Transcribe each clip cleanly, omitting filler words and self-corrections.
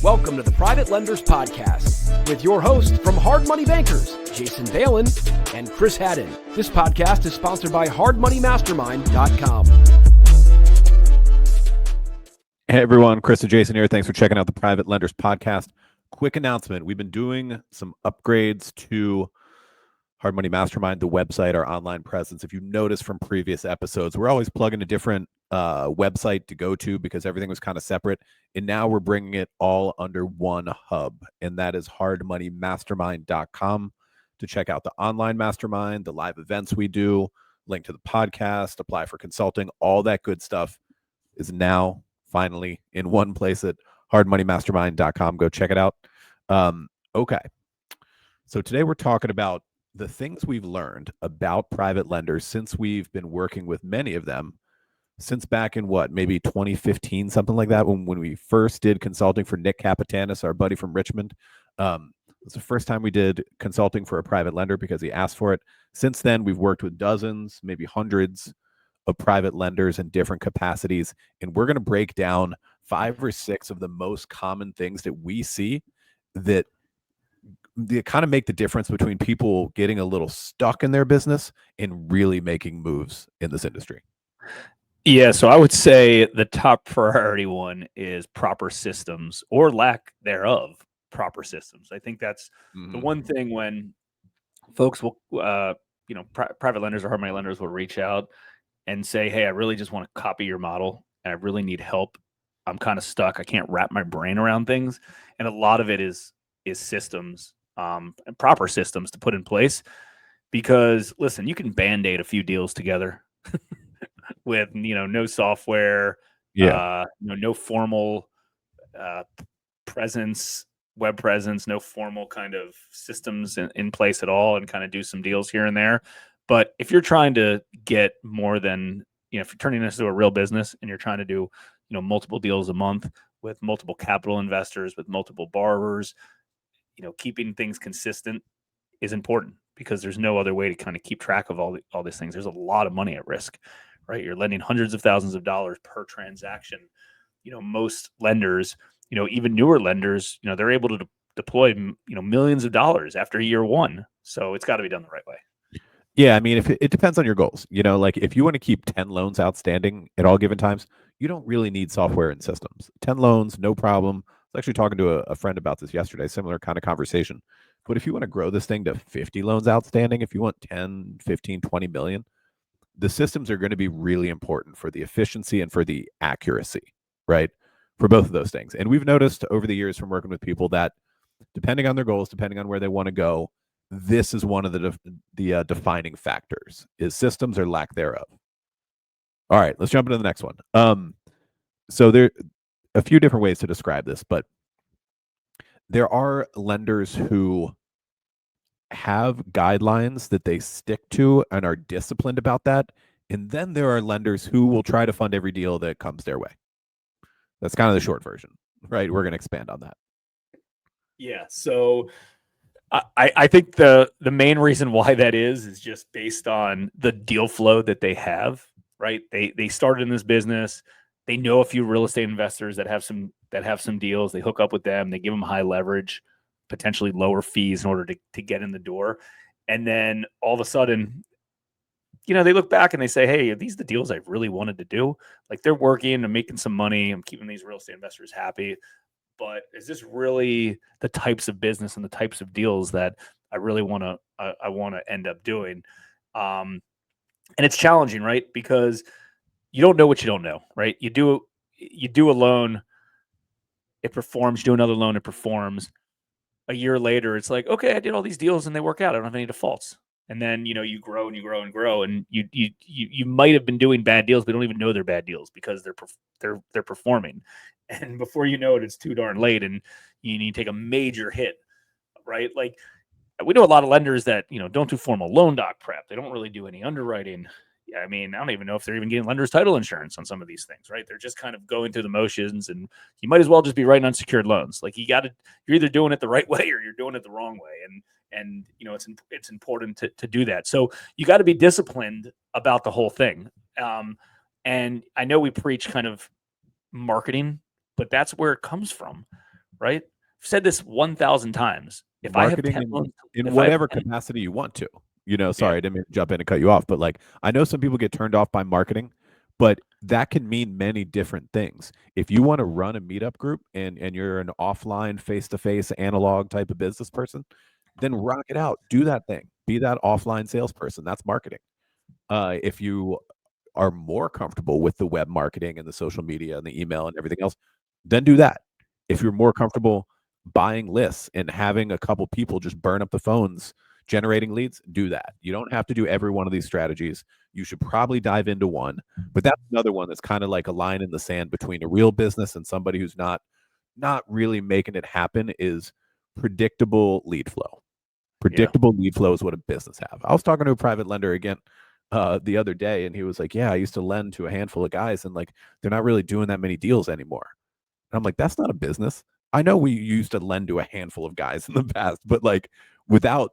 Welcome to the Private Lenders Podcast with your hosts from Hard Money Bankers, Jason Balin and Chris Haddon. This podcast is sponsored by hardmoneymastermind.com. Hey everyone, Chris and Jason here. Thanks for checking out the Private Lenders Podcast. Quick announcement. We've been doing some upgrades to Hard Money Mastermind, the website, our online presence. If you notice from previous episodes, we're always plugging a different website to go to because everything was kind of separate. And now we're bringing it all under one hub, and that is hardmoneymastermind.com to check out the online mastermind, the live events we do, link to the podcast, apply for consulting, all that good stuff is now finally in one place at hardmoneymastermind.com. Go check it out. Okay. So today we're talking about the things we've learned about private lenders since we've been working with many of them since back in maybe 2015, something like that, when we first did consulting for Nick Capitanis, our buddy from Richmond. It was the first time we did consulting for a private lender because he asked for it. Since then, we've worked with dozens, maybe hundreds of private lenders in different capacities, and we're going to break down 5 or 6 of the most common things that we see that they kind of make the difference between people getting a little stuck in their business and really making moves in this industry. Yeah, so I would say the top priority one is proper systems or lack thereof proper systems. I think that's the one thing when folks will, private lenders or hard money lenders will reach out and say, hey, I really just want to copy your model and I really need help. I'm kind of stuck. I can't wrap my brain around things. And a lot of it is systems, and proper systems to put in place. Because listen, you can band-aid a few deals together with no software, no formal presence, web presence, no formal kind of systems in place at all, and kind of do some deals here and there. But if you're trying to get more than, if you're turning this into a real business and you're trying to do multiple deals a month with multiple capital investors, with multiple borrowers, keeping things consistent is important, because there's no other way to kind of keep track of all these things. There's a lot of money at risk, right? You're lending hundreds of thousands of dollars per transaction. Most lenders, even newer lenders, they're able to deploy, millions of dollars after year one. So it's got to be done the right way. Yeah, I mean, if it depends on your goals. Like if you want to keep 10 loans outstanding at all given times, you don't really need software and systems. 10 loans, no problem. I was actually talking to a friend about this yesterday, similar kind of conversation. But if you want to grow this thing to 50 loans outstanding, if you want 10, 15, 20 million, the systems are going to be really important for the efficiency and for the accuracy, right? For both of those things. And we've noticed over the years from working with people that depending on their goals, depending on where they want to go, this is one of the defining factors, is systems or lack thereof. All right, let's jump into the next one. So there are a few different ways to describe this, but there are lenders who have guidelines that they stick to and are disciplined about that. And then there are lenders who will try to fund every deal that comes their way. That's kind of the short version, right? We're going to expand on that. Yeah. So I think the main reason why that is just based on the deal flow that they have, right? They started in this business. They know a few real estate investors that have some deals. They hook up with them. They give them high leverage, potentially lower fees in order to get in the door. And then all of a sudden, they look back and they say, hey, are these the deals I really wanted to do? Like, they're working, I'm making some money, I'm keeping these real estate investors happy. But is this really the types of business and the types of deals that I really want to end up doing? And it's challenging, right? Because you don't know what you don't know, right? You do a loan, it performs. You do another loan, it performs. A year later, it's like, okay, I did all these deals and they work out. I don't have any defaults. And then, you grow and you grow and grow, and you might have been doing bad deals, but don't even know they're bad deals because they're performing. And before you know it, it's too darn late, and you need to take a major hit, right? Like, we know a lot of lenders that don't do formal loan doc prep. They don't really do any underwriting. I mean, I don't even know if they're even getting lender's title insurance on some of these things, right? They're just kind of going through the motions, and you might as well just be writing unsecured loans. Like, you're either doing it the right way or you're doing it the wrong way. And it's important to do that. So you got to be disciplined about the whole thing. And I know we preach kind of marketing, but that's where it comes from, right? I've said this 1,000 times. If I have Marketing 10 loans, in if I have whatever 10, capacity you want to. yeah, Sorry, I didn't mean to jump in and cut you off, but like I know some people get turned off by marketing, but that can mean many different things. If you want to run a meetup group and you're an offline, face-to-face, analog type of business person, then rock it out. Do that thing. Be that offline salesperson. That's marketing. If you are more comfortable with the web marketing and the social media and the email and everything else, then do that. If you're more comfortable buying lists and having a couple people just burn up the phones generating leads, do that. You don't have to do every one of these strategies. You should probably dive into one, but that's another one that's kind of like a line in the sand between a real business and somebody who's not really making it happen is predictable lead flow. yeah, Predictable lead flow is what a business have. I was talking to a private lender again the other day, and he was like, "Yeah, I used to lend to a handful of guys, and like they're not really doing that many deals anymore." And I'm like, "That's not a business." I know we used to lend to a handful of guys in the past, but like without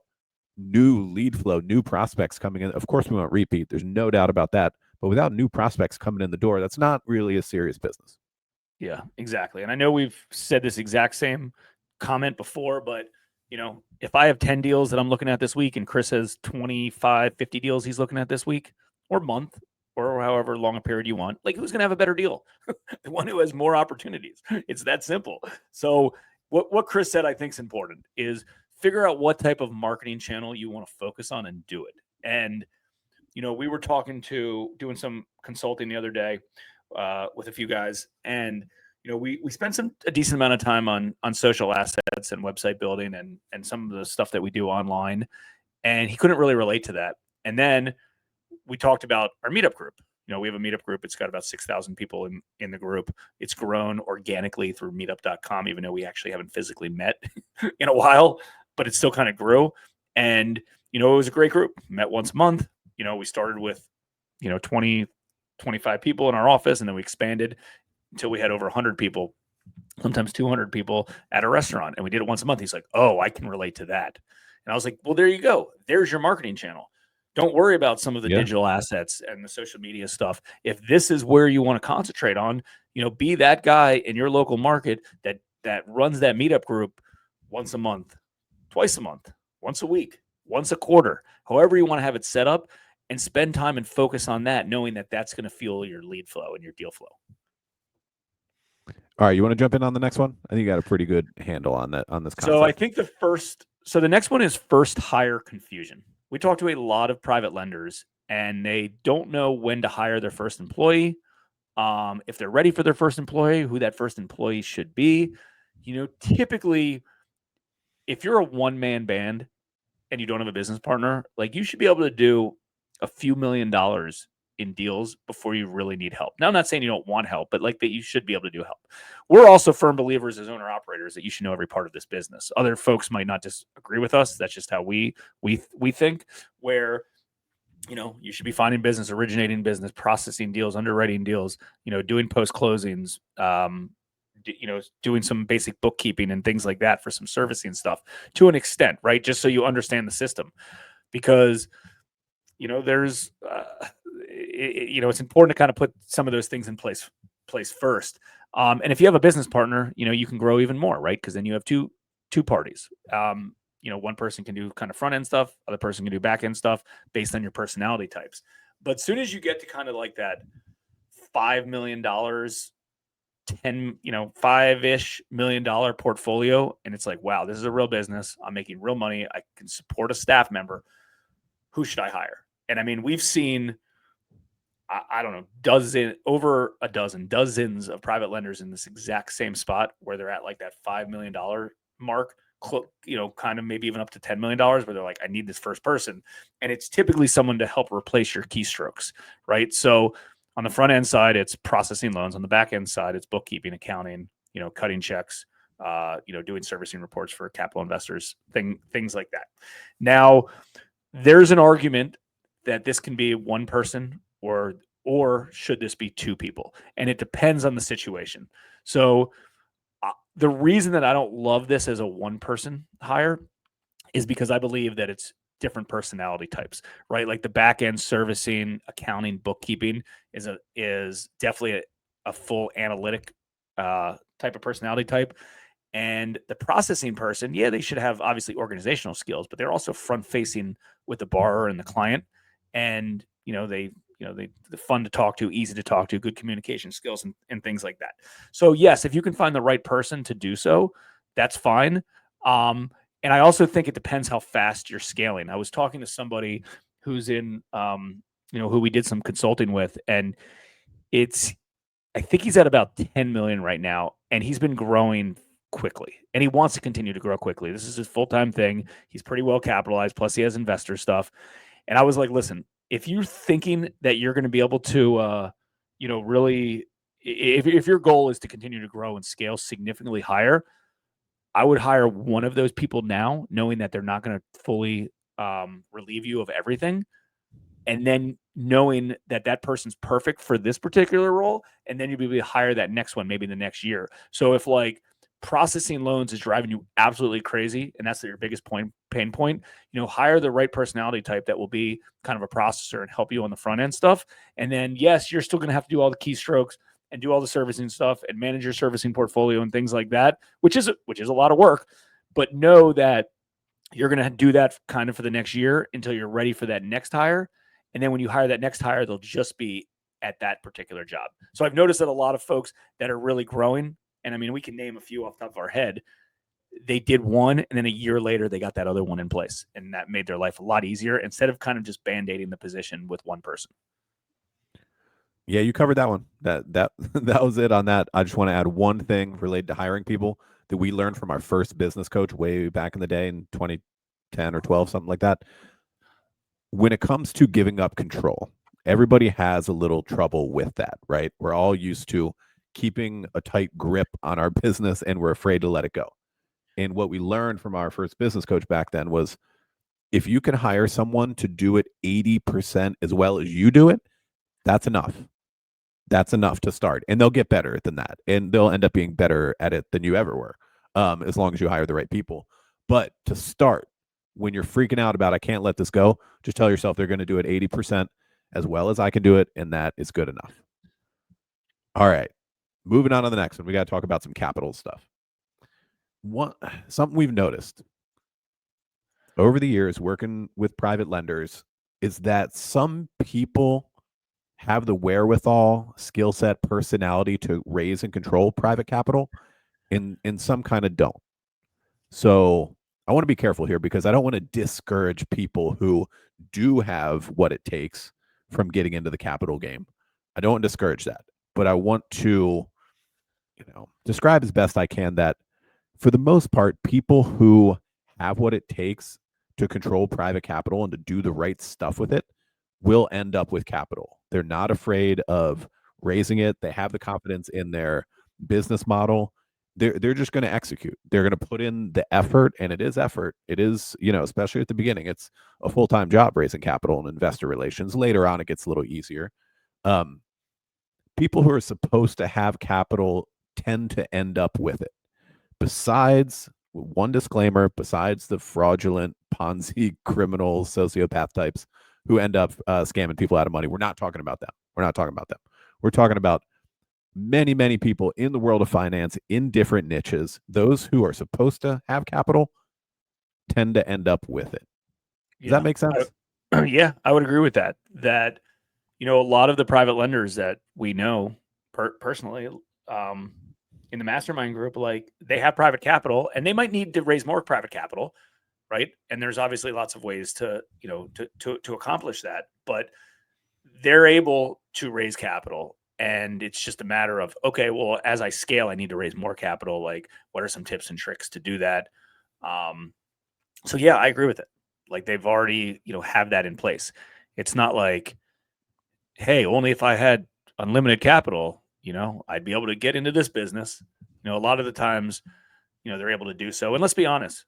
new lead flow, new prospects coming in, of course we want repeat. There's no doubt about that. But without new prospects coming in the door, that's not really a serious business. yeah, exactly. And I know we've said this exact same comment before, but if I have 10 deals that I'm looking at this week and Chris has 25, 50 deals he's looking at this week or month or however long a period you want, like who's going to have a better deal? The one who has more opportunities. It's that simple. So what Chris said, I think is important is figure out what type of marketing channel you want to focus on and do it. And, we were doing some consulting the other day with a few guys, and we spent a decent amount of time on social assets and website building and some of the stuff that we do online, and he couldn't really relate to that. And then we talked about our meetup group. We have a meetup group. It's got about 6,000 people in the group. It's grown organically through meetup.com, even though we actually haven't physically met in a while, but it still kind of grew. And it was a great group. Met once a month. We started with 20 25 people in our office, and then we expanded until we had over 100 people, sometimes 200 people at a restaurant, and we did it once a month. He's like, "Oh, I can relate to that." And I was like, "Well, there you go. There's your marketing channel. Don't worry about some of the Yeah. digital assets and the social media stuff. If this is where you want to concentrate on, be that guy in your local market that runs that meetup group once a month, twice a month, once a week, once a quarter, however you want to have it set up, and spend time and focus on that, knowing that that's going to fuel your lead flow and your deal flow." All right, you want to jump in on the next one? I think you got a pretty good handle on this concept. So I think the next one is first hire confusion. We talk to a lot of private lenders, and they don't know when to hire their first employee, if they're ready for their first employee, who that first employee should be. Typically, if you're a one-man band and you don't have a business partner, like you should be able to do a few $1,000,000 in deals before you really need help. Now, I'm not saying you don't want help, but like that you should be able to do help. We're also firm believers as owner operators that you should know every part of this business. Other folks might not just agree with us. That's just how we think, where you should be finding business, originating business, processing deals, underwriting deals, doing post closings, doing some basic bookkeeping and things like that for some servicing stuff to an extent, right? Just so you understand the system, because there's it's important to kind of put some of those things in place first. And if you have a business partner, you can grow even more, right? Because then you have two parties. One person can do kind of front end stuff, other person can do back end stuff based on your personality types. But as soon as you get to kind of like that $5 million, 5-ish $1 million portfolio, and it's like, wow, this is a real business. I'm making real money. I can support a staff member. Who should I hire? And I mean, we've seen, I don't know, dozens of private lenders in this exact same spot where they're at like that $5 million mark, kind of maybe even up to $10 million, where they're like, I need this first person. And it's typically someone to help replace your keystrokes, right? So on the front end side, it's processing loans. On the back end side, it's bookkeeping, accounting, cutting checks, doing servicing reports for capital investors, things like that. Now, there's an argument that this can be one person or should this be two people? And it depends on the situation. So the reason that I don't love this as a one person hire is because I believe that it's different personality types, right? Like the back end servicing, accounting, bookkeeping is definitely a full analytic type of personality type. And the processing person, yeah, they should have obviously organizational skills, but they're also front facing with the borrower and the client. And, they're fun to talk to, easy to talk to, good communication skills and things like that. So yes, if you can find the right person to do so, that's fine. And I also think it depends how fast you're scaling. I was talking to somebody who's in, who we did some consulting with, and I think he's at about 10 million right now, and he's been growing quickly, and he wants to continue to grow quickly. This is his full-time thing. He's pretty well capitalized. Plus he has investor stuff. And I was like, listen, if you're thinking that you're going to be able to, really, if your goal is to continue to grow and scale significantly higher, I would hire one of those people now, knowing that they're not going to fully relieve you of everything. And then knowing that that person's perfect for this particular role, and then you'll be able to hire that next one, maybe the next year. So if like processing loans is driving you absolutely crazy, and that's your biggest pain point, hire the right personality type that will be kind of a processor and help you on the front end stuff. And then, yes, you're still going to have to do all the keystrokes and do all the servicing stuff and manage your servicing portfolio and things like that, which is a lot of work. But know that you're going to do that kind of for the next year until you're ready for that next hire. And then when you hire that next hire, they'll just be at that particular job. So I've noticed that a lot of folks that are really growing, and I mean, we can name a few off the top of our head, they did one, and then a year later, they got that other one in place. And that made their life a lot easier instead of kind of just band-aiding the position with one person. Yeah, you covered that one. That was it on that. I just want to add one thing related to hiring people that we learned from our first business coach way back in the day in 2010 or 12, something like that. When it comes to giving up control, everybody has a little trouble with that, right? We're all used to keeping a tight grip on our business, and we're afraid to let it go. And what we learned from our first business coach back then was, if you can hire someone to do it 80% as well as you do it, that's enough. That's enough to start. And they'll get better than that. And they'll end up being better at it than you ever were, as long as you hire the right people. But to start, when you're freaking out about, I can't let this go, just tell yourself they're going to do it 80% as well as I can do it, and that is good enough. All right. Moving on to the next one. We got to talk about some capital stuff. Something we've noticed over the years working with private lenders is that some people have the wherewithal, skill set, personality to raise and control private capital, and some kind of don't. So I want to be careful here, because I don't want to discourage people who do have what it takes from getting into the capital game. I don't want to discourage that, but I want to, describe as best I can that for the most part, people who have what it takes to control private capital and to do the right stuff with it will end up with capital. They're not afraid of raising it. They have the confidence in their business model. They're just going to execute. They're going to put in the effort, and it is effort. It is, especially at the beginning, it's a full-time job raising capital and investor relations. Later on, it gets a little easier. People who are supposed to have capital tend to end up with it. Besides, one disclaimer, besides the fraudulent Ponzi criminal sociopath types who end up scamming people out of money, we're not talking about them. We're talking about many, many people in the world of finance in different niches. Those who are supposed to have capital tend to end up with it. Does that make sense? Yeah, I would agree with that. That, a lot of the private lenders that we know personally in the Mastermind group, like, they have private capital, and they might need to raise more private capital, right? And there's obviously lots of ways to accomplish that, but they're able to raise capital. And it's just a matter of, okay, well, as I scale, I need to raise more capital. Like, what are some tips and tricks to do that? So yeah, I agree with it. Like, they've already, have that in place. It's not like, hey, only if I had unlimited capital, I'd be able to get into this business. A lot of the times, they're able to do so. And let's be honest,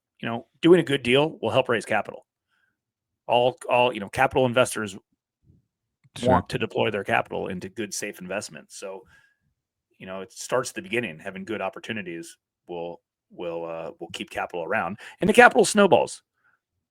doing a good deal will help raise capital. All capital investors want to deploy their capital into good, safe investments. So, it starts at the beginning. Having good opportunities will keep capital around, and the capital snowballs,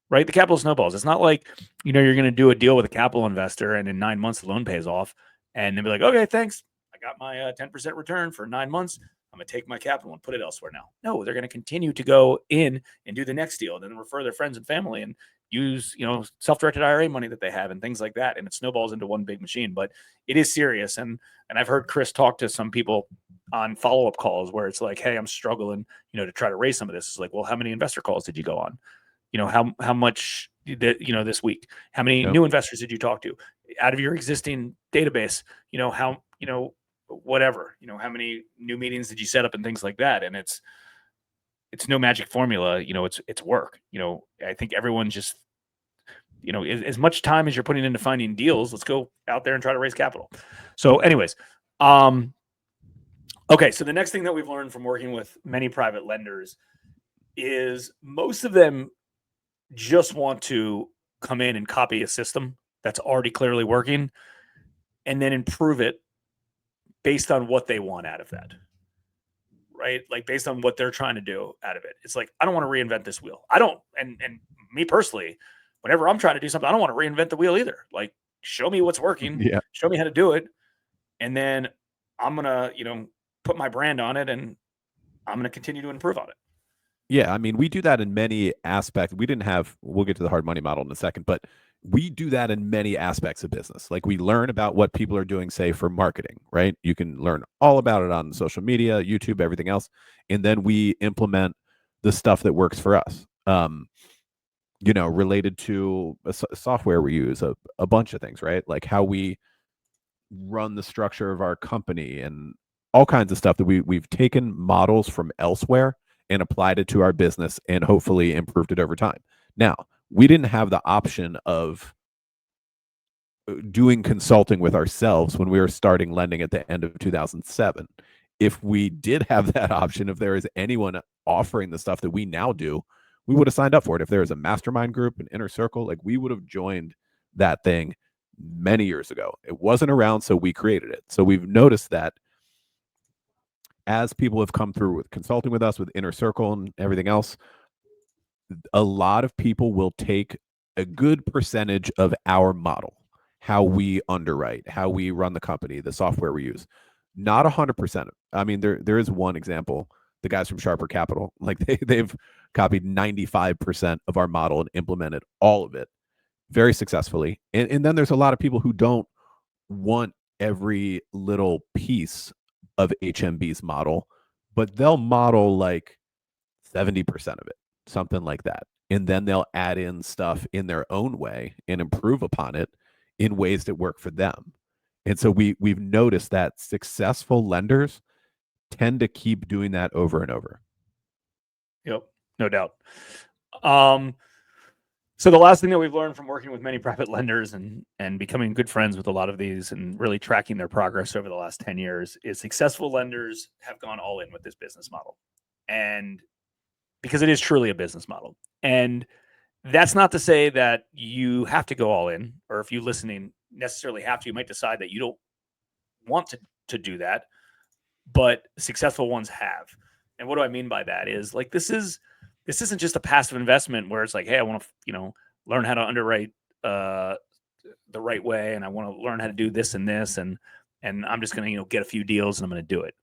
right? The capital snowballs. It's not like, you're going to do a deal with a capital investor, and in 9 months the loan pays off, and they'll be like, okay, thanks, I got my 10% return for 9 months. I'm going to take my capital and put it elsewhere now. No, they're going to continue to go in and do the next deal, and then refer their friends and family and use, self-directed IRA money that they have and things like that. And it snowballs into one big machine, but it is serious. And I've heard Chris talk to some people on follow-up calls where it's like, hey, I'm struggling, to try to raise some of this. It's like, well, how many investor calls did you go on? How much, this week, how many new investors did you talk to out of your existing database? Whatever, how many new meetings did you set up and things like that? And it's no magic formula, it's work. I think everyone just, as much time as you're putting into finding deals, let's go out there and try to raise capital. So anyways, okay. So the next thing that we've learned from working with many private lenders is most of them just want to come in and copy a system that's already clearly working and then improve it based on what they want out of that, right? Like based on what they're trying to do out of it. It's like, I don't want to reinvent this wheel. I don't, and me personally, whenever I'm trying to do something, I don't want to reinvent the wheel either. Like, show me what's working, show me how to do it. And then I'm going to, put my brand on it and I'm going to continue to improve on it. Yeah, I mean, we do that in many aspects. We'll get to the hard money model in a second, but we do that in many aspects of business. Like we learn about what people are doing, say, for marketing, right? You can learn all about it on social media, YouTube, everything else. And then we implement the stuff that works for us, related to software we use, a bunch of things, right? Like how we run the structure of our company and all kinds of stuff that we've taken models from elsewhere and applied it to our business and hopefully improved it over time. Now, we didn't have the option of doing consulting with ourselves when we were starting lending at the end of 2007. If we did have that option, if there is anyone offering the stuff that we now do, we would have signed up for it. If there was a mastermind group, an inner circle, like we would have joined that thing many years ago. It wasn't around, so we created it. So we've noticed that as people have come through with consulting with us, with inner circle and everything else, a lot of people will take a good percentage of our model, how we underwrite, how we run the company, the software we use. Not 100%. I mean, there is one example, the guys from Sharper Capital, like they've copied 95% of our model and implemented all of it very successfully. And then there's a lot of people who don't want every little piece of HMB's model, but they'll model like 70% of it, something like that. And then they'll add in stuff in their own way and improve upon it in ways that work for them. And so we've noticed that successful lenders tend to keep doing that over and over. Yep, no doubt. So the last thing that we've learned from working with many private lenders and becoming good friends with a lot of these and really tracking their progress over the last 10 years is successful lenders have gone all in with this business model. And because it is truly a business model. And that's not to say that you have to go all in, or if you listening necessarily have to, you might decide that you don't want to do that, but successful ones have. And what do I mean by that is like, this isn't just a passive investment where it's like, hey, I want to, learn how to underwrite the right way. And I want to learn how to do this and this. And I'm just going to, get a few deals and I'm going to do it.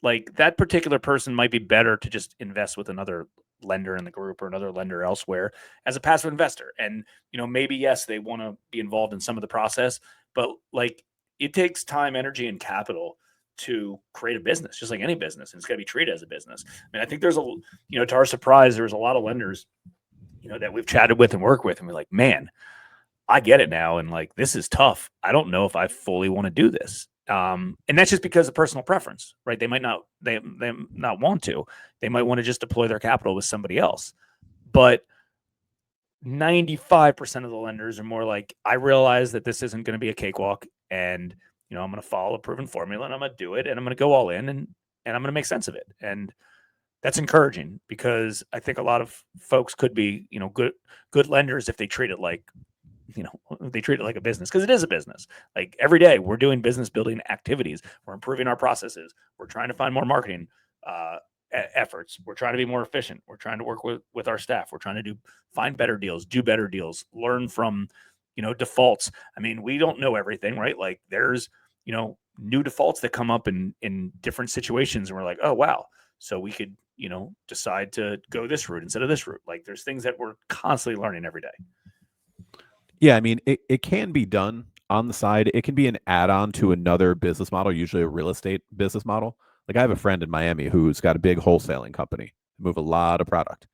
Like that particular person might be better to just invest with another lender in the group or another lender elsewhere as a passive investor. And, maybe, yes, they want to be involved in some of the process, but like it takes time, energy, and capital to create a business, just like any business. And it's got to be treated as a business. I mean, I think there's to our surprise, there's a lot of lenders, that we've chatted with and worked with. And we're like, man, I get it now. And like, this is tough. I don't know if I fully want to do this. And that's just because of personal preference, right? They might not want to. They might want to just deploy their capital with somebody else. But 95% of the lenders are more like, I realize that this isn't going to be a cakewalk, and I'm going to follow a proven formula, and I'm going to do it, and I'm going to go all in, and I'm going to make sense of it. And that's encouraging because I think a lot of folks could be, good lenders if they treat it like, they treat it like a business, because it is a business. Like every day we're doing business building activities. We're improving our processes. We're trying to find more marketing efforts. We're trying to be more efficient. We're trying to work with our staff. We're trying to find better deals, do better deals, learn from, defaults. I mean, we don't know everything, right? Like there's, new defaults that come up in different situations. And we're like, oh, wow. So we could, decide to go this route instead of this route. Like there's things that we're constantly learning every day. Yeah. I mean, it can be done on the side. It can be an add-on to another business model, usually a real estate business model. Like I have a friend in Miami who's got a big wholesaling company, move a lot of product,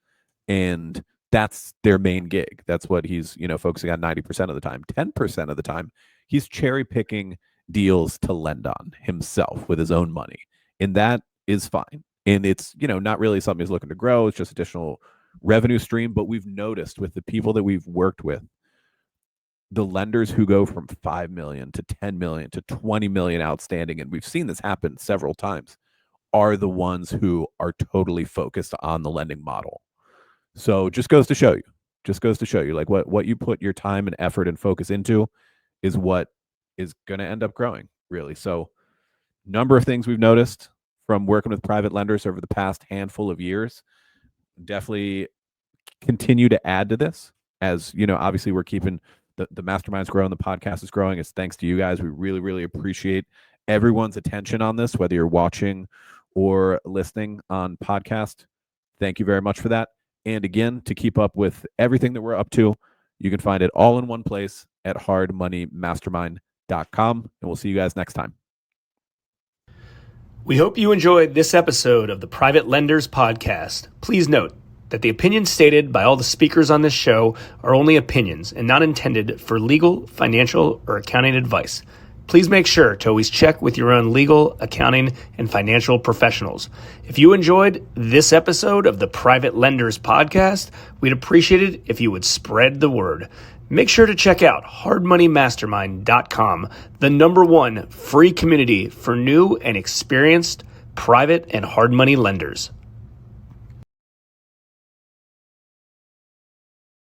and that's their main gig. That's what he's, focusing on 90% of the time. 10% of the time, he's cherry picking deals to lend on himself with his own money. And that is fine. And it's, not really something he's looking to grow. It's just additional revenue stream. But we've noticed with the people that we've worked with, the lenders who go from 5 million to 10 million to 20 million outstanding, and we've seen this happen several times, are the ones who are totally focused on the lending model. So just goes to show you, like what you put your time and effort and focus into is what is going to end up growing, really. So number of things we've noticed from working with private lenders over the past handful of years, definitely continue to add to this. As obviously we're keeping the mastermind's growing, the podcast is growing. It's thanks to you guys. We really, really appreciate everyone's attention on this, whether you're watching or listening on podcast. Thank you very much for that. And again, to keep up with everything that we're up to, you can find it all in one place at hardmoneymastermind.com. And we'll see you guys next time. We hope you enjoyed this episode of the Private Lenders Podcast. Please note that the opinions stated by all the speakers on this show are only opinions and not intended for legal, financial, or accounting advice. Please make sure to always check with your own legal, accounting, and financial professionals. If you enjoyed this episode of the Private Lenders Podcast, we'd appreciate it if you would spread the word. Make sure to check out hardmoneymastermind.com, the #1 free community for new and experienced private and hard money lenders.